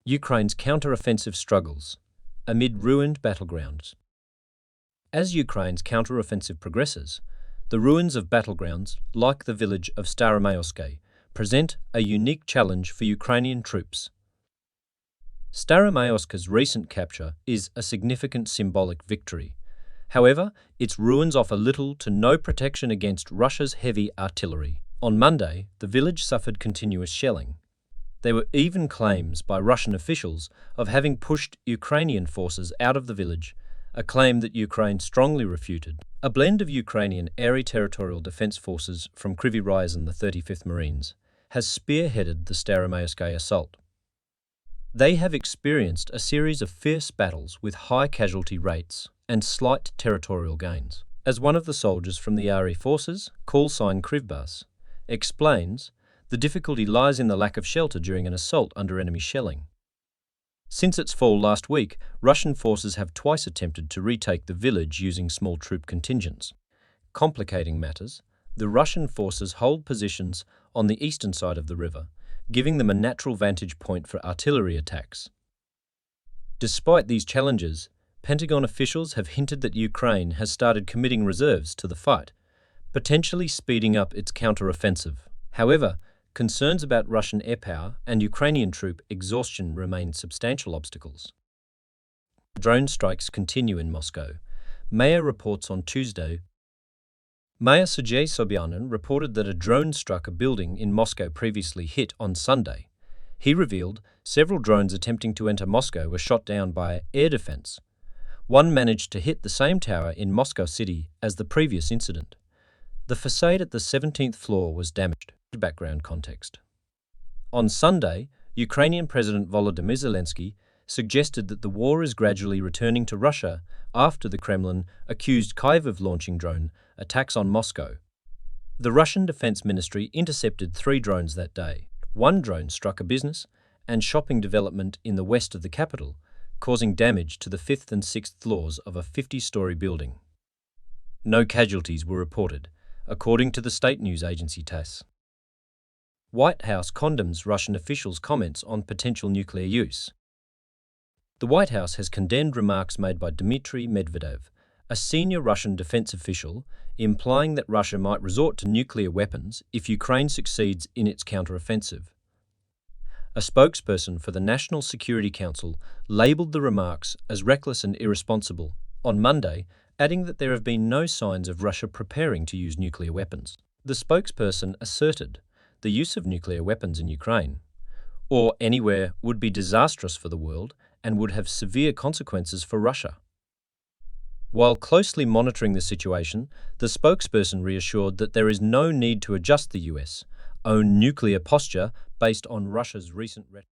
Ukraine's counter-offensive struggles amid ruined battlegrounds. As Ukraine's counter-offensive progresses, the ruins of battlegrounds, like the village of Staromayorsk, present a unique challenge for Ukrainian troops. Staromayorsk's recent capture is a significant symbolic victory. However, its ruins offer little to no protection against Russia's heavy artillery. On Monday, the village suffered continuous shelling. There were even claims by Russian officials of having pushed Ukrainian forces out of the village, a claim that Ukraine strongly refuted. A blend of Ukrainian Air Territorial Defense Forces from Kryvyi Rih and the 35th Marines has spearheaded the Staromayorsk assault. They have experienced a series of fierce battles with high casualty rates and slight territorial gains. As one of the soldiers from the RE forces, call sign Krivbas, explains, the difficulty lies in the lack of shelter during an assault under enemy shelling. Since its fall last week, Russian forces have twice attempted to retake the village using small troop contingents. Complicating matters, the Russian forces hold positions on the eastern side of the river, giving them a natural vantage point for artillery attacks. Despite these challenges, Pentagon officials have hinted that Ukraine has started committing reserves to the fight, potentially speeding up its counter-offensive. However, concerns about Russian air power and Ukrainian troop exhaustion remain substantial obstacles. Drone strikes continue in Moscow. Maya reports on Tuesday. Mayor Sergei Sobyanin reported that a drone struck a building in Moscow previously hit on Sunday. He revealed several drones attempting to enter Moscow were shot down by air defense. One managed to hit the same tower in Moscow City as the previous incident. The facade at the 17th floor was damaged. Background context. On Sunday, Ukrainian President Volodymyr Zelensky suggested that the war is gradually returning to Russia after the Kremlin accused Kyiv of launching drone attacks on Moscow. The Russian Defense Ministry intercepted 3 drones that day. One drone struck a business and shopping development in the west of the capital, causing damage to the 5th and 6th floors of a 50-story building. No casualties were reported, according to the state news agency TASS. White House condemns Russian officials' comments on potential nuclear use. The White House has condemned remarks made by Dmitry Medvedev, a senior Russian defense official, implying that Russia might resort to nuclear weapons if Ukraine succeeds in its counteroffensive. A spokesperson for the National Security Council labelled the remarks as reckless and irresponsible on Monday, adding that there have been no signs of Russia preparing to use nuclear weapons. The spokesperson asserted the use of nuclear weapons in Ukraine or anywhere would be disastrous for the world and would have severe consequences for Russia. While closely monitoring the situation, the spokesperson reassured that there is no need to adjust the US' own nuclear posture based on Russia's recent rhetoric.